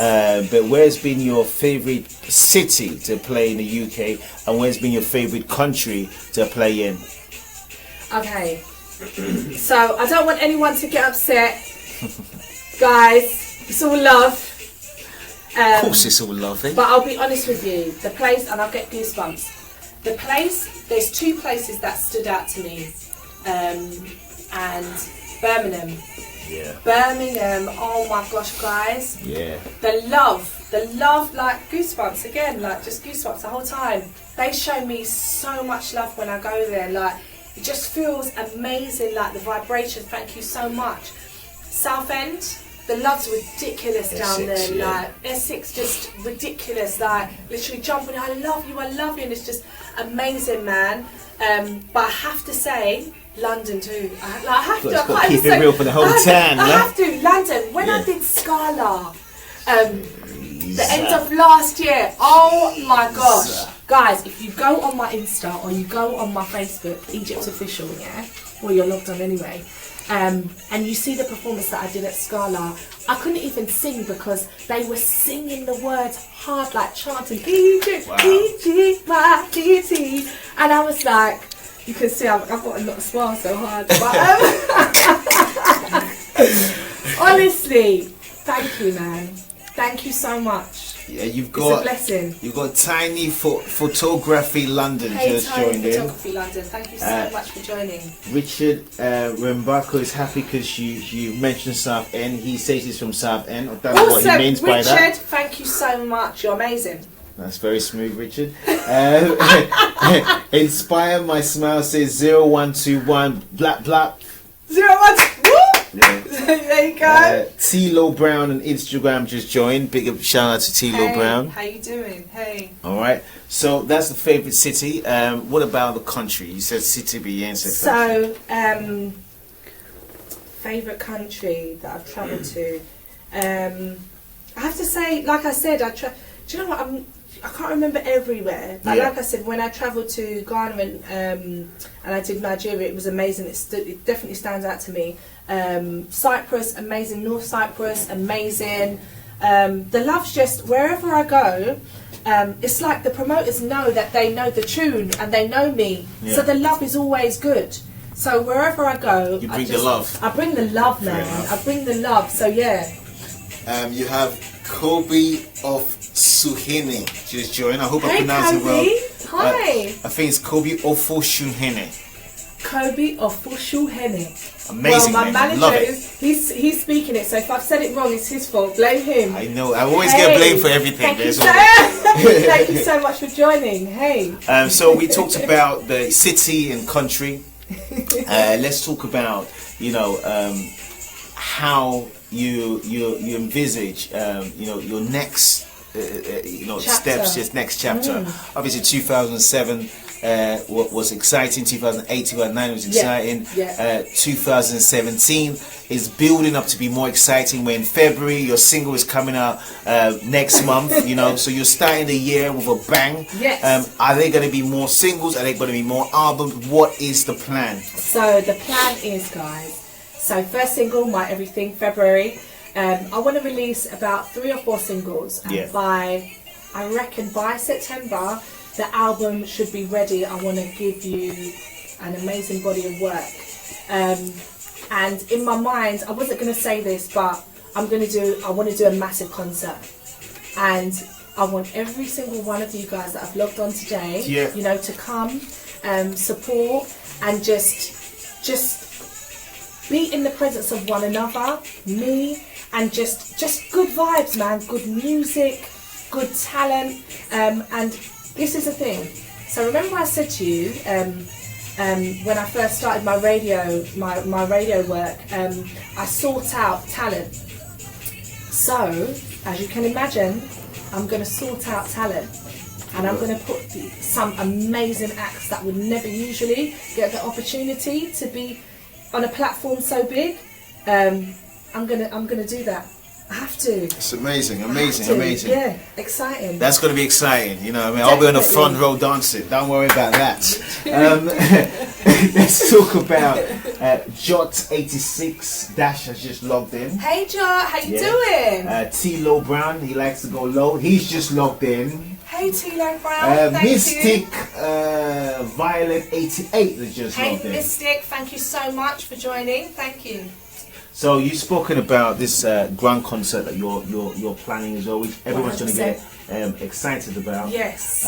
But where's been your favourite city to play in the UK, and where's been your favourite country to play in? Okay. So I don't want anyone to get upset. Guys, it's all love. Of course it's all lovely. But I'll be honest with you, the place, and I'll get goosebumps. The place, there's two places that stood out to me, and Birmingham. Yeah. Birmingham, oh my gosh, guys. Yeah. The love, like goosebumps again, like just goosebumps the whole time. They show me so much love when I go there, like it just feels amazing, like the vibration. Thank you so much. Southend, the love's ridiculous down Essex, there, yeah. like Essex, just ridiculous, like literally jumping, I love you, and it's just amazing, man. But I have to say, London too. I have to. I Got to can't keep even it say- real for the whole town, I yeah? have to. London. When I Yeah. did Scala, the end of last year. Oh my gosh, guys! If you go on my Insta or you go on my Facebook, Egypt Official, yeah, well you're logged on anyway. And you see the performance that I did at Scala, I couldn't even sing because they were singing the words hard, like chanting Egypt, Wow. Egypt, my deity. And I was like, you can see I've got a lot of smile so hard. But honestly, thank you, man. Thank you so much. Yeah, you've It's a got blessing. you've got Tiny Photography London Hey, just Tiny joined in. Photography London, thank you so much for joining. Richard Rembako is happy because you mentioned South End. He says he's from South End. I don't know what he Also, means by Richard, that. thank you so much. You're amazing. That's very smooth, Richard. Inspire My Smile says 0121 black. 01. Woo! Yeah. There you go. T-Lo Brown on Instagram just joined. Big up shout out to T-Lo Hey, Brown. how you doing? Hey. All right. So that's the favorite city. What about the country? You said city, but you ain't said country. So, favorite country that I've travelled to. I have to say, like I said, do you know what? I can't remember everywhere. But Yeah. like I said, when I travelled to Ghana and I did Nigeria, it was amazing. It definitely stands out to me. Cyprus, amazing. North Cyprus, amazing. The love's just wherever I go. It's like the promoters know that they know the tune and they know me, Yeah. so the love is always good. So wherever I go, You bring the love. I bring the love, Fair man. enough. I bring the love. So yeah. You have Kobe of Suhene just joined. I hope I Hey, pronounced it well. Kobe. Hi. I think it's Kobe Ofo Suhene. Kobe Official Henny. Amazing. Well, my name. manager Love it. he's speaking it, so if I've said it wrong, it's his fault. Blame him. I know. I always get blamed for everything. Thank you so much for joining. Hey. So we talked about the city and country. Let's talk about how you envisage your next steps, this next chapter. Obviously 2007 was exciting, 2008, 2009 was exciting. 2017 is building up to be more exciting. We're in February, your single is coming out next month, so you're starting the year with a bang. Yes. Are there going to be more singles? Are there going to be more albums? What is the plan? So the plan is, guys, so first single, My Everything, February. I want to release about 3 or 4 singles, and by September the album should be ready. I want to give you an amazing body of work, and in my mind, I wasn't going to say this, but I want to do a massive concert, and I want every single one of you guys that have logged on today, to come, support, and just be in the presence of one another, me, and just good vibes, man. Good music, good talent, and this is the thing. So remember I said to you when I first started my radio work, I sought out talent. So as you can imagine, I'm going to sort out talent, and I'm going to put some amazing acts that would never usually get the opportunity to be on a platform so big. I'm gonna do that. I have to. It's amazing. Yeah, exciting. That's going to be exciting. I'll be on the front row dancing. Don't worry about that. Let's talk about Jot86 Dash has just logged in. Hey Jot, how you doing? T-Lo Brown, he likes to go low. He's just logged in. Hey T-Lo Brown, thank Mystic you. Violet 88 has just logged in. Hey Mystic, thank you so much for joining. Thank you. So you've spoken about this grand concert that you're planning as well, which everyone's going to get excited about. Yes.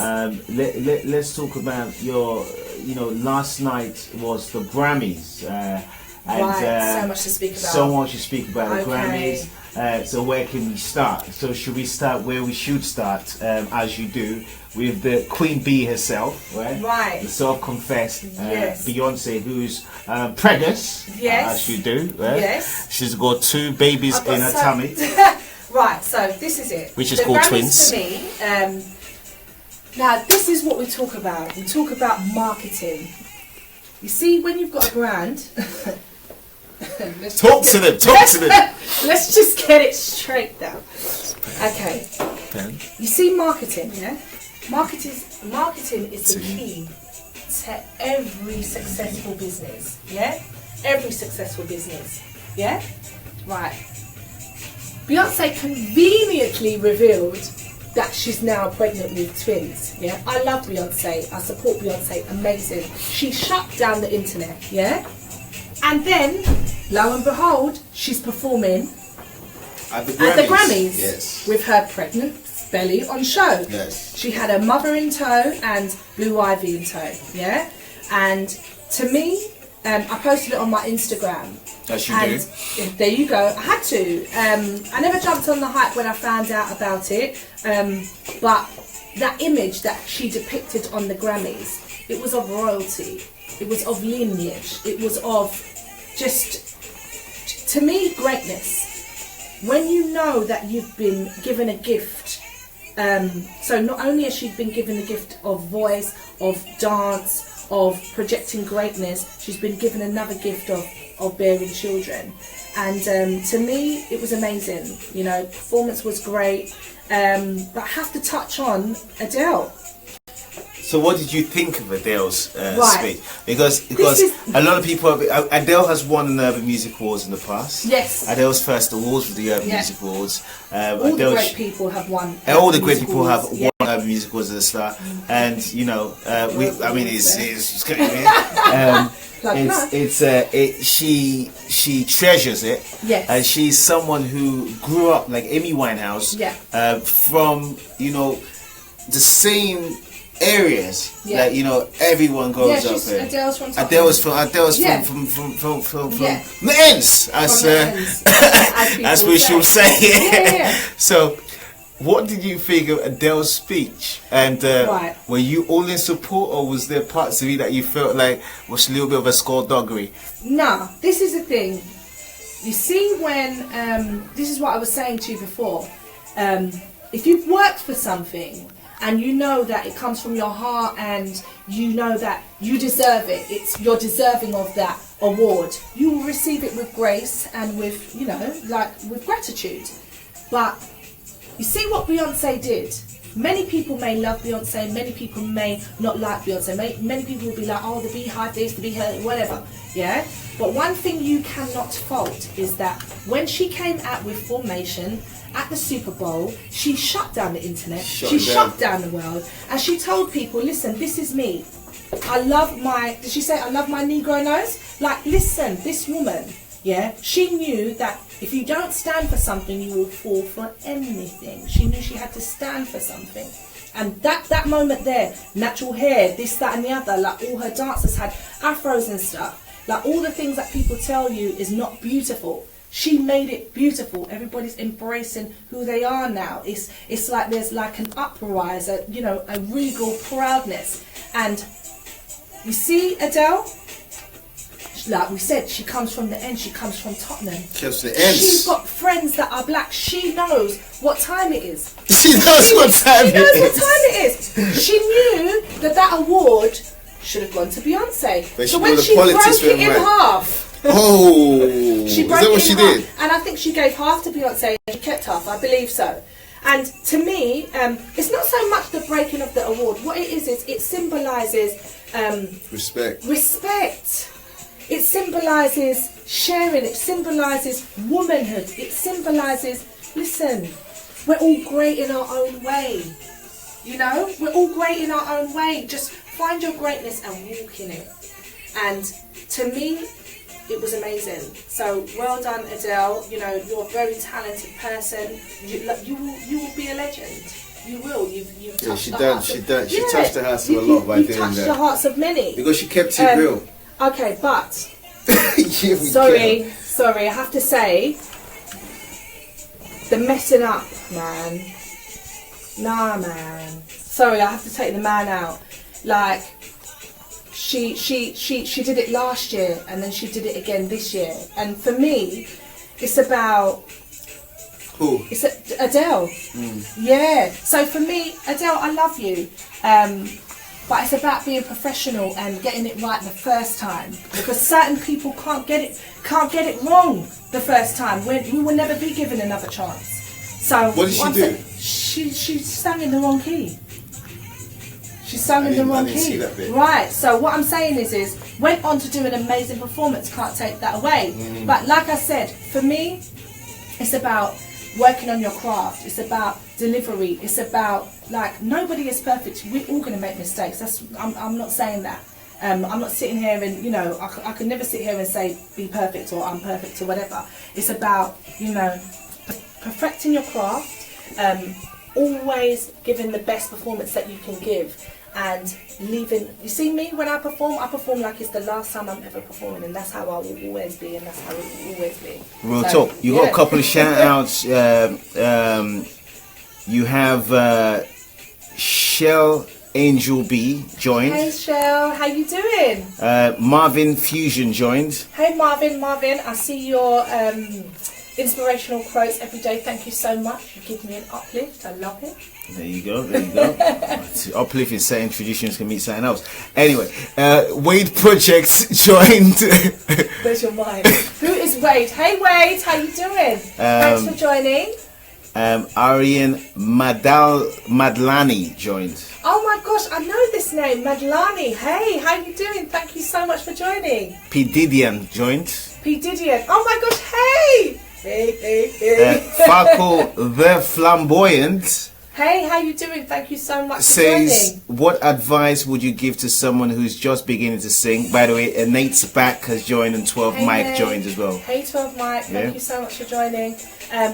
Let's talk about your, last night was the Grammys. So much to speak about. So much to speak about the Grammys. So where can we start? So should we start where we should start, as you do, with the Queen Bee herself, right? Right. The self-confessed yes. Beyonce, who's pregnant, yes. as you do, right? Yes. She's got 2 babies in her tummy. Right, so this is it. Which is called Grammys twins. For me, now this is what we talk about. We talk about marketing. You see, when you've got a brand... Talk to them. Let's just get it straight down. Okay. You see, marketing, yeah? Marketing is the key to every successful business, yeah? Every successful business, yeah? Right. Beyonce conveniently revealed that she's now pregnant with twins, yeah? I love Beyonce. I support Beyonce. Amazing. She shut down the internet, yeah? And then, lo and behold, she's performing at the Grammys yes. with her pregnant belly on show. Yes. She had her mother in tow and Blue Ivy in tow, yeah? And to me, I posted it on my Instagram. As you do. There you go. I had to. I never jumped on the hype when I found out about it, but that image that she depicted on the Grammys, it was of royalty. It was of lineage. It was of just, to me, greatness. When you know that you've been given a gift, so not only has she been given the gift of voice, of dance, of projecting greatness, she's been given another gift of bearing children. And to me, it was amazing. Performance was great. But I have to touch on Adele. So what did you think of Adele's Right. speech? Because a lot of people, Adele has won the Urban Music Awards in the past. Yes. Adele's first awards with the Urban Music Awards. All the great people have won. All the great people have won Urban Music Awards at the start, and she treasures it. Yes. And she's someone who grew up like Amy Winehouse. Yeah. From the same areas Yeah. that everyone goes Yeah, up she's there. Adele's from Tottenham. Adele's Yeah. from Yeah. the ends, From the ends, as as people we should say. Yeah. So, what did you think of Adele's speech? And Right. were you all in support, or was there parts of it that you felt like was a little bit of a skullduggery? Nah, this is the thing. You see, when this is what I was saying to you before. If you've worked for something and you know that it comes from your heart and you know that you deserve it, you're deserving of that award, you will receive it with grace and with with gratitude. But you see what Beyonce did. Many people may love Beyonce, many people may not like Beyonce. Many people will be like, oh, the Beehive this, the Beehive whatever, yeah? But one thing you cannot fault is that when she came out with Formation at the Super Bowl, she shut down the internet, she shut down the world, and she told people, listen, this is me. Did she say, I love my Negro nose? Like, listen, this woman, yeah, she knew that if you don't stand for something, you will fall for anything. She knew she had to stand for something. And that moment there, natural hair, this, that and the other, like all her dancers had afros and stuff. Like all the things that people tell you is not beautiful. She made it beautiful. Everybody's embracing who they are now. It's like there's like an uprise, a regal proudness. And you see Adele, like we said, she comes from the end. She comes from Tottenham. She's got friends that are black. She knows what time it is. She knows what time it is. She knew that award should have gone to Beyonce. But so when she broke it in half. She broke it in half. And I think she gave half to Beyonce and she kept half. I believe so. And to me, it's not so much the breaking of the award. What it is it symbolises respect. It symbolises sharing. It symbolises womanhood. It symbolises, listen, we're all great in our own way. We're all great in our own way. Just find your greatness and walk in it. And to me, it was amazing. So well done, Adele. You're a very talented person. You will be a legend. You will. You've touched the hearts. She touched the hearts of a lot by doing that. You touched the hearts of many because she kept it real. Okay, but sorry, I have to say, the messing up, man. Nah, man. Sorry, I have to take the man out. Like, she did it last year, and then she did it again this year. And for me, it's about who? It's Adele. Yeah. So for me, Adele, I love you. But it's about being professional and getting it right the first time, because certain people can't get it wrong the first time. We will never be given another chance. So what did she do? She sang in the wrong key. She sang in the wrong key. Right. So what I'm saying is went on to do an amazing performance. Can't take that away. But like I said, for me, it's about working on your craft. It's about delivery. It's about, like, nobody is perfect. We're all going to make mistakes. I'm not saying that. I'm not sitting here and, I can never sit here and say be perfect or I'm perfect or whatever. It's about, perfecting your craft, always giving the best performance that you can give, and leaving. You see me, when I perform like it's the last time I'm ever performing, and that's how I will always be, and that's how it will always be. Real talk. You got a couple of shout outs. You have Shell Angel B joined. Hey Shell, how you doing? Marvin Fusion joined. Hey Marvin, I see your inspirational quotes every day. Thank you so much. You give me an uplift. I love it. There you go. To uplift in certain traditions can mean something else. Anyway, Wade Projects joined. Where's your mind? Who is Wade? Hey Wade, how you doing? Thanks for joining. Aryan Madlani joined. Oh my gosh, I know this name, Madlani. Hey, how you doing? Thank you so much for joining. P. Didion joined. P. Didion. Oh my gosh, hey! Hey. Falco the Flamboyant Hey, how you doing? Thank you so much for Says, joining. what advice would you give to someone who's just beginning to sing? By the way, Nate's back has joined and 12 Hey, Mike Nate. joined as well. Hey, 12 Mike. Yeah. Thank you so much for joining.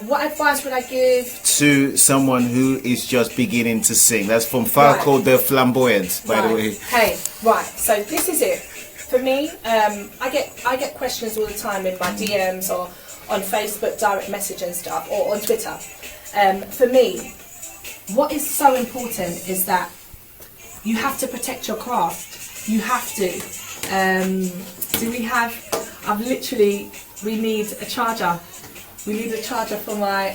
What advice would I give? To someone who is just beginning to sing. That's from Falco the Flamboyant, by the way. Hey, right. So this is it. For me, I get questions all the time in my DMs or on Facebook direct message and stuff, or on Twitter. For me, what is so important is that you have to protect your craft. You have to. Do we have? We need a charger. We need a charger for my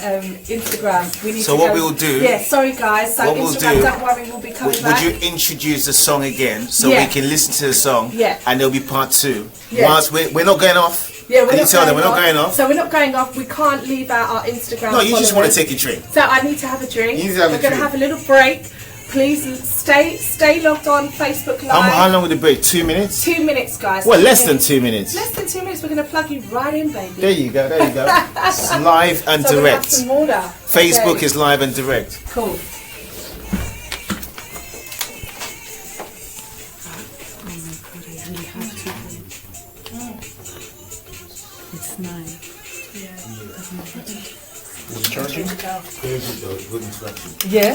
Instagram. We need So to what go- we will do- Yeah, sorry guys. So what we'll Instagram, do- don't worry, we'll be coming Would back. you introduce the song again so Yeah. we can listen to the song? Yeah. And there'll be part 2. Yeah. Whilst we're not going off. Yeah, we're Can you not tell them going we're not going off? So we're not going off. We can't leave out our Instagram. No, you just want to followers. take a drink. So I need to have a drink. You need to have we're a going to drink. have a little break. Please stay logged on Facebook Live. How long will the break? 2 minutes? 2 minutes, guys. Well, less than 2 minutes. Less than 2 minutes. We're going to plug you right in, baby. There you go. It's live and So we'll have direct. some water. Facebook Okay. is live and direct. Cool. It's nice. Yeah.